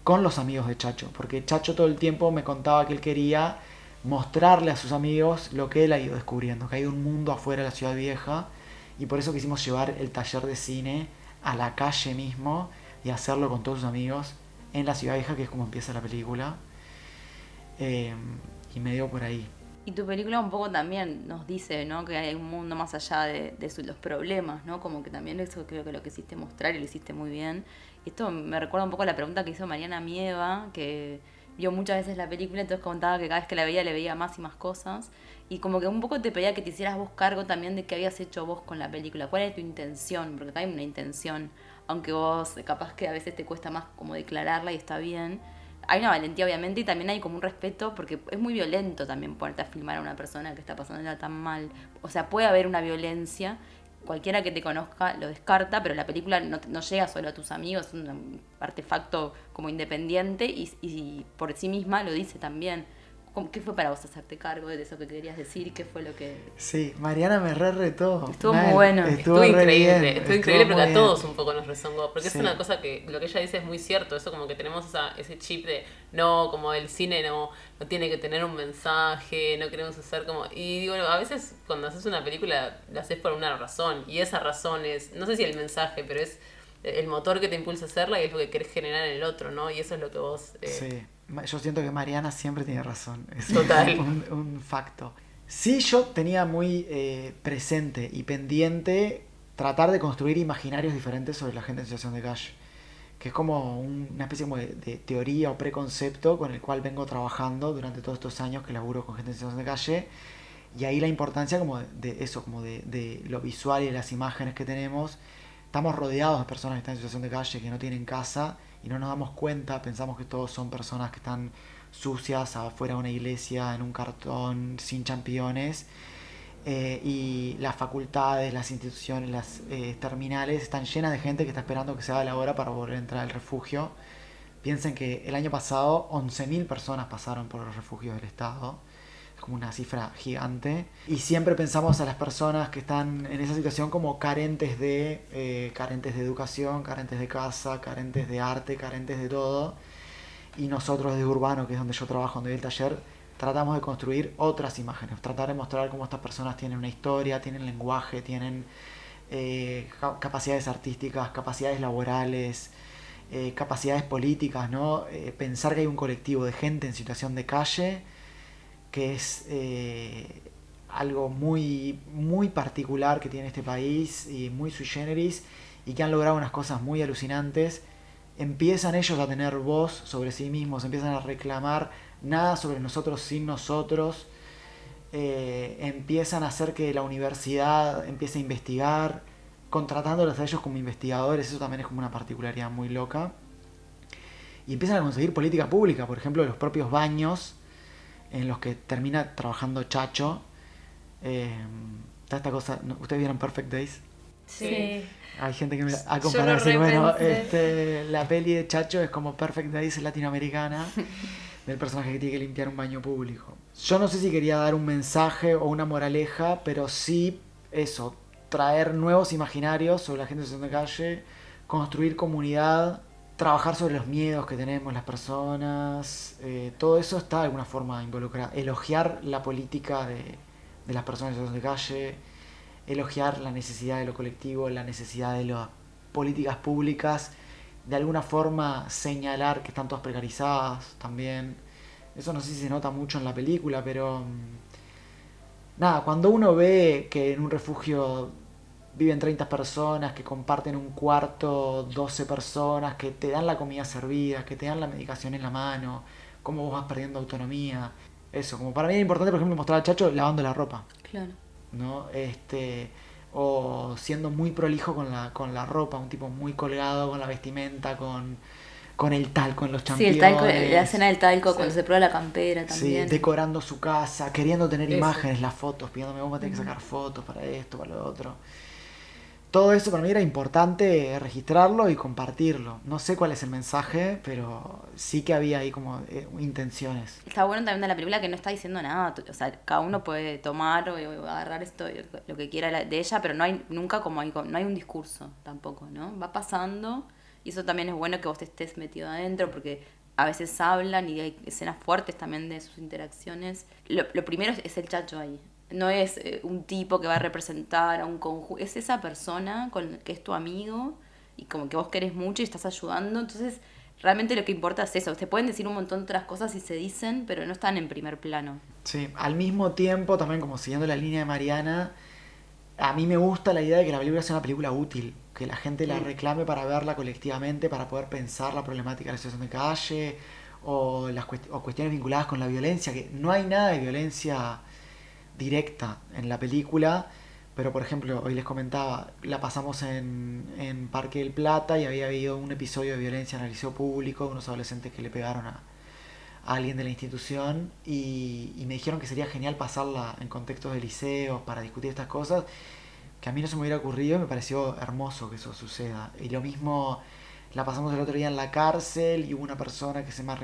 con los amigos de Chacho. Porque Chacho todo el tiempo me contaba que él quería mostrarle a sus amigos lo que él ha ido descubriendo, que hay un mundo afuera de la ciudad vieja, y por eso quisimos llevar el taller de cine a la calle mismo y hacerlo con todos sus amigos en la ciudad vieja, que es como empieza la película. Y medio por ahí. Y tu película un poco también nos dice, ¿no?, que hay un mundo más allá de los problemas, ¿no? Como que también eso creo que lo quisiste mostrar y lo hiciste muy bien. Y esto me recuerda un poco a la pregunta que hizo Mariana Mieva, que vio muchas veces la película, entonces contaba que cada vez que la veía le veía más y más cosas. Y como que un poco te pedía que te hicieras vos cargo también de qué habías hecho vos con la película. ¿Cuál es tu intención? Porque acá hay una intención, aunque vos capaz que a veces te cuesta más como declararla y está bien. Hay una valentía obviamente y también hay como un respeto porque es muy violento también ponerte a filmar a una persona que está pasándola tan mal. O sea, puede haber una violencia, cualquiera que te conozca lo descarta, pero la película no llega solo a tus amigos, es un artefacto como independiente y por sí misma lo dice también. ¿Qué fue para vos hacerte cargo de eso que querías decir? ¿Qué fue lo que...? Sí, Mariana me retó. Estuvo muy bueno. Estuvo increíble, bien, estuvo increíble porque a bien. todos un poco nos rezongó. Porque Sí. es una cosa que lo que ella dice es muy cierto. Eso como que tenemos ese chip de no, como el cine no tiene que tener un mensaje, no queremos hacer como... Y digo, a veces cuando haces una película la haces por una razón. Y esa razón es, no sé si el mensaje, pero es el motor que te impulsa a hacerla y es lo que querés generar en el otro, ¿no? Y eso es lo que vos... Sí, yo siento que Mariana siempre tiene razón. Es Total. un facto. Sí, yo tenía muy presente y pendiente tratar de construir imaginarios diferentes sobre la gente en situación de calle, que es como una especie como de teoría o preconcepto con el cual vengo trabajando durante todos estos años que laburo con gente en situación de calle. Y ahí la importancia como de eso, como de lo visual y de las imágenes que tenemos. Estamos rodeados de personas que están en situación de calle, que no tienen casa y no nos damos cuenta, pensamos que todos son personas que están sucias afuera de una iglesia, en un cartón, sin championes. Y las facultades, las instituciones, las terminales están llenas de gente que está esperando que se haga la hora para volver a entrar al refugio. Piensen que el año pasado 11.000 personas pasaron por los refugios del Estado. Es como una cifra gigante. Y siempre pensamos a las personas que están en esa situación como carentes de educación, carentes de casa, carentes de arte, carentes de todo. Y nosotros desde Urbano, que es donde yo trabajo, donde doy el taller, tratamos de construir otras imágenes, tratar de mostrar cómo estas personas tienen una historia, tienen lenguaje, tienen capacidades artísticas, capacidades laborales, capacidades políticas, ¿no? Pensar que hay un colectivo de gente en situación de calle que es algo muy, muy particular que tiene este país y muy sui generis y que han logrado unas cosas muy alucinantes. Empiezan ellos a tener voz sobre sí mismos, empiezan a reclamar nada sobre nosotros sin nosotros, empiezan a hacer que la universidad empiece a investigar, contratándolos a ellos como investigadores, eso también es como una particularidad muy loca. Y empiezan a conseguir política pública, por ejemplo, los propios baños en los que termina trabajando Chacho. Esta cosa, ¿ustedes vieron Perfect Days? Sí. Hay gente que me ha Yo comparado lo y decir, bueno, repensé. la peli de Chacho es como Perfect Days latinoamericana, del personaje que tiene que limpiar un baño público. Yo no sé si quería dar un mensaje o una moraleja, pero sí eso, traer nuevos imaginarios sobre la gente en situación de calle, construir comunidad, trabajar sobre los miedos que tenemos las personas, todo eso está de alguna forma involucrado. Elogiar la política de las personas en situación de calle, elogiar la necesidad de lo colectivo, la necesidad de las políticas públicas, de alguna forma señalar que están todas precarizadas también. Eso no sé si se nota mucho en la película, pero nada, cuando uno ve que en un refugio viven 30 personas, que comparten un cuarto 12 personas, que te dan la comida servida, que te dan la medicación en la mano, cómo vos vas perdiendo autonomía. eso, como para mí era importante, por ejemplo, mostrar al Chacho lavando la ropa, Claro. ¿no? O siendo muy prolijo con la ropa, un tipo muy colgado con la vestimenta, con el talco en los Sí, el talco, la championes. escena del talco Sí. cuando se prueba la campera Sí, también. decorando su casa, queriendo tener Eso. imágenes, las fotos, pidiéndome vos me tenés que sacar fotos para esto, para lo otro. Todo eso para mí era importante registrarlo y compartirlo. No sé cuál es el mensaje, pero sí que había ahí como intenciones. Está bueno también de la película que no está diciendo nada. O sea, cada uno puede tomar o agarrar esto, lo que quiera de ella, pero no hay nunca no hay un discurso tampoco, ¿no? Va pasando y eso también es bueno que vos estés metido adentro porque a veces hablan y hay escenas fuertes también de sus interacciones. Lo primero es el Chacho ahí. No es un tipo que va a representar a un conjunto. Es esa persona que es tu amigo y como que vos querés mucho y estás ayudando. Entonces, realmente lo que importa es eso. Se pueden decir un montón de otras cosas y se dicen, pero no están en primer plano. Sí, al mismo tiempo, también como siguiendo la línea de Mariana, a mí me gusta la idea de que la película sea una película útil, que la gente la reclame para verla colectivamente, para poder pensar la problemática de la situación de calle o o cuestiones vinculadas con la violencia, que no hay nada de violencia directa en la película, pero por ejemplo, hoy les comentaba, la pasamos en Parque del Plata y había habido un episodio de violencia en el liceo público, unos adolescentes que le pegaron a alguien de la institución y me dijeron que sería genial pasarla en contextos de liceos para discutir estas cosas, que a mí no se me hubiera ocurrido y me pareció hermoso que eso suceda. Y lo mismo la pasamos el otro día en la cárcel y hubo una persona que lo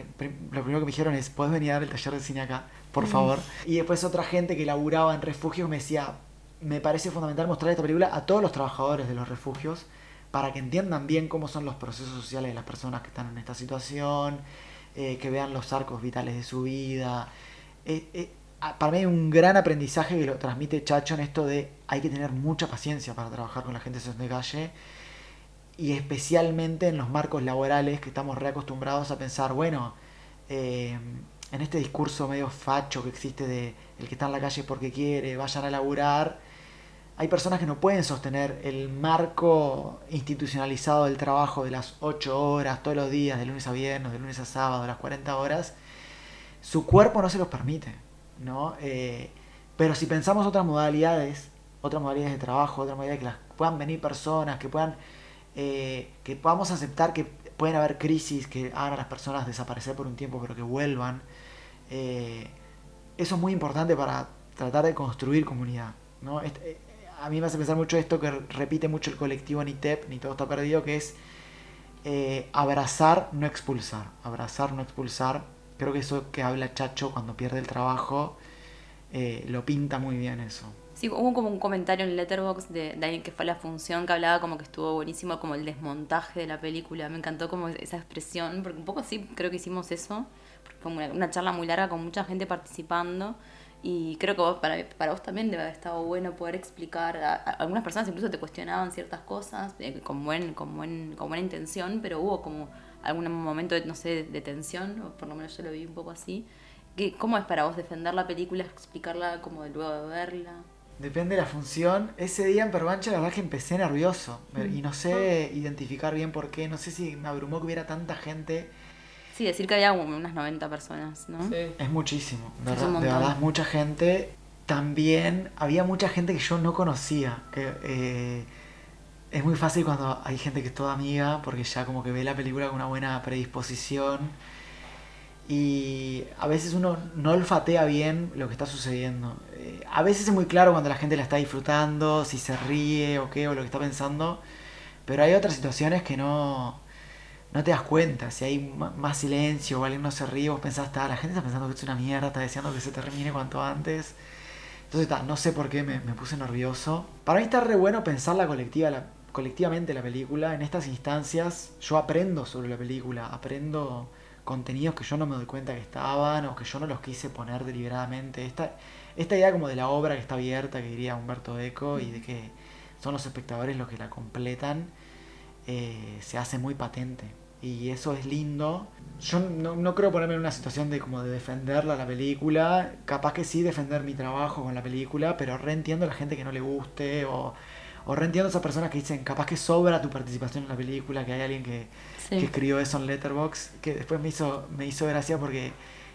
primero que me dijeron es, ¿podés venir a dar el taller de cine acá, por favor? Y después otra gente que laburaba en refugios me decía, me parece fundamental mostrar esta película a todos los trabajadores de los refugios para que entiendan bien cómo son los procesos sociales de las personas que están en esta situación, que vean los arcos vitales de su vida. Para mí hay un gran aprendizaje que lo transmite Chacho en esto de hay que tener mucha paciencia para trabajar con la gente de calle y especialmente en los marcos laborales que estamos reacostumbrados a pensar, bueno, en este discurso medio facho que existe de el que está en la calle porque quiere, vayan a laburar, hay personas que no pueden sostener el marco institucionalizado del trabajo de las 8 horas todos los días, de lunes a viernes, de lunes a sábado, las 40 horas. Su cuerpo no se los permite, ¿no? Pero si pensamos otras modalidades de trabajo, otras modalidades que las puedan venir personas, que podamos aceptar que pueden haber crisis que hagan a las personas desaparecer por un tiempo, pero que vuelvan. Eso es muy importante para tratar de construir comunidad, ¿no? A mí me hace pensar mucho esto que repite mucho el colectivo NITEP, Ni Todo Está Perdido, que es abrazar, no expulsar. Abrazar, no expulsar. Creo que eso que habla Chacho cuando pierde el trabajo lo pinta muy bien eso. Sí, hubo como un comentario en Letterboxd de alguien que fue a la función que hablaba como que estuvo buenísimo como el desmontaje de la película. Me encantó como esa expresión, porque un poco sí creo que hicimos eso. Porque fue una charla muy larga con mucha gente participando. Y creo que para vos también debe haber estado bueno poder explicar. Algunas personas incluso te cuestionaban ciertas cosas con buena intención, pero hubo como algún momento de, no sé, de tensión, o por lo menos yo lo vi un poco así. ¿Cómo es para vos defender la película, explicarla como luego de verla? Depende de la función. Ese día en Perbancha la verdad es que empecé nervioso y no sé identificar bien por qué. No sé si me abrumó que hubiera tanta gente. Sí, decir que había como unas 90 personas, ¿no? Sí. Es muchísimo, Es ¿verdad? un De montón. verdad es mucha gente. También había mucha gente que yo no conocía. Que es muy fácil cuando hay gente que es toda amiga porque ya como que ve la película con una buena predisposición. Y a veces uno no olfatea bien lo que está sucediendo. A veces es muy claro cuando la gente la está disfrutando, si se ríe o qué, o lo que está pensando. Pero hay otras situaciones que no te das cuenta. Si hay más silencio o alguien no se ríe, vos pensás, la gente está pensando que es una mierda, está deseando que se termine cuanto antes. Entonces, no sé por qué me puse nervioso. Para mí está re bueno pensarla colectivamente la película. En estas instancias yo aprendo sobre la película, aprendo contenidos que yo no me doy cuenta que estaban o que yo no los quise poner deliberadamente. Esta idea como de la obra que está abierta, que diría Humberto Eco, y de que son los espectadores los que la completan, se hace muy patente. Y eso es lindo. Yo no creo ponerme en una situación de como de defenderla la película. Capaz que sí defender mi trabajo con la película, pero reentiendo a la gente que no le guste o reentiendo a esas personas que dicen capaz que sobra tu participación en la película, que hay alguien que Sí. escribió eso en Letterboxd, que después me hizo gracia porque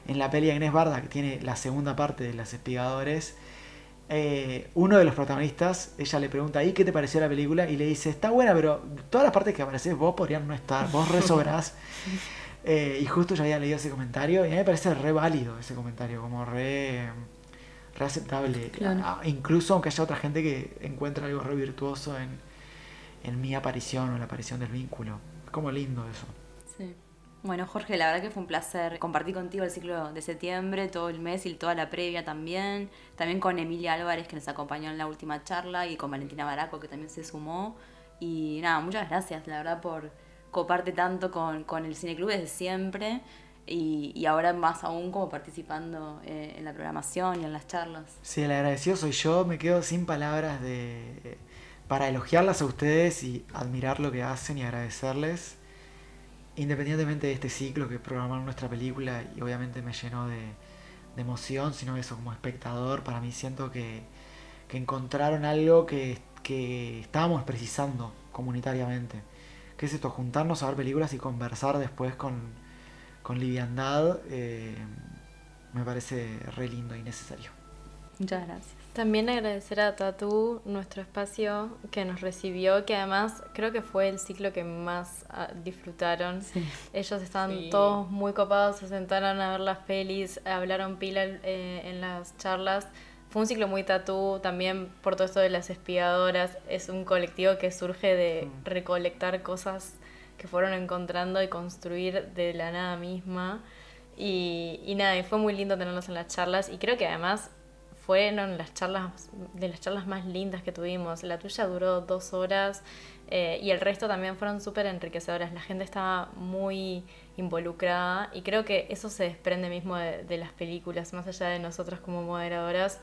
en la peli de Agnès Varda, que tiene la segunda parte de Los Espigadores, uno de los protagonistas, ella le pregunta, ¿y qué te pareció la película? Y le dice, está buena, pero todas las partes que apareces vos podrían no estar, vos resobrás. Y justo yo había leído ese comentario y a mí me parece re válido ese comentario, como re aceptable. Claro. Incluso aunque haya otra gente que encuentra algo re virtuoso en mi aparición o la aparición del vínculo. Es como lindo eso. Sí. Bueno, Jorge, la verdad que fue un placer compartir contigo el ciclo de septiembre, todo el mes y toda la previa también. También con Emilia Álvarez, que nos acompañó en la última charla, y con Valentina Baraco, que también se sumó. Y nada, muchas gracias, la verdad, por coparte tanto con el Cineclub desde siempre. Y ahora más aún como participando en la programación y en las charlas. Sí, el agradecido soy yo, me quedo sin palabras para elogiarlas a ustedes y admirar lo que hacen y agradecerles. Independientemente de este ciclo que programaron nuestra película y obviamente me llenó de emoción, sino eso como espectador, para mí siento que encontraron algo que estábamos precisando comunitariamente. ¿Qué es esto? Juntarnos a ver películas y conversar después con liviandad, me parece re lindo y necesario. Muchas gracias. También agradecer a Tatu, nuestro espacio que nos recibió, que además creo que fue el ciclo que más disfrutaron. Sí. Ellos estaban Sí. todos muy copados, se sentaron a ver las pelis, hablaron pila en las charlas. Fue un ciclo muy Tatu, también por todo esto de Las Espigadoras. Es un colectivo que surge de recolectar cosas que fueron encontrando y construir de la nada misma. Y nada, y fue muy lindo tenerlos en las charlas. Y creo que además fueron las charlas más lindas que tuvimos. La tuya duró 2 horas y el resto también fueron súper enriquecedoras. La gente estaba muy involucrada y creo que eso se desprende mismo de las películas, más allá de nosotras como moderadoras.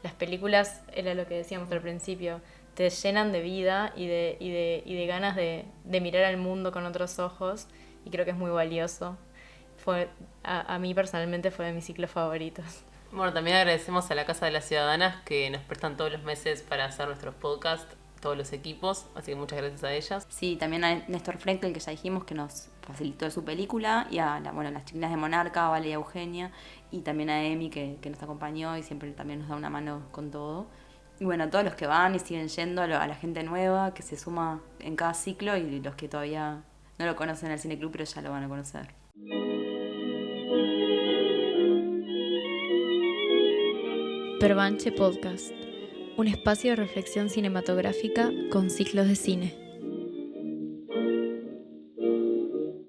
Las películas, era lo que decíamos al principio, te llenan de vida y de ganas de mirar al mundo con otros ojos, y creo que es muy valioso. A mí personalmente fue de mis ciclos favoritos. Bueno, también agradecemos a la Casa de las Ciudadanas que nos prestan todos los meses para hacer nuestros podcasts, todos los equipos, así que muchas gracias a ellas. Sí, también a Néstor Frenkel, que ya dijimos que nos facilitó su película, y a las chiquinas de Monarca, a Vale y a Eugenia, y también a Emi, que nos acompañó y siempre también nos da una mano con todo. Y bueno, a todos los que van y siguen yendo, a la gente nueva que se suma en cada ciclo, y los que todavía no lo conocen al Cineclub, pero ya lo van a conocer. Pervanche Podcast, un espacio de reflexión cinematográfica con ciclos de cine.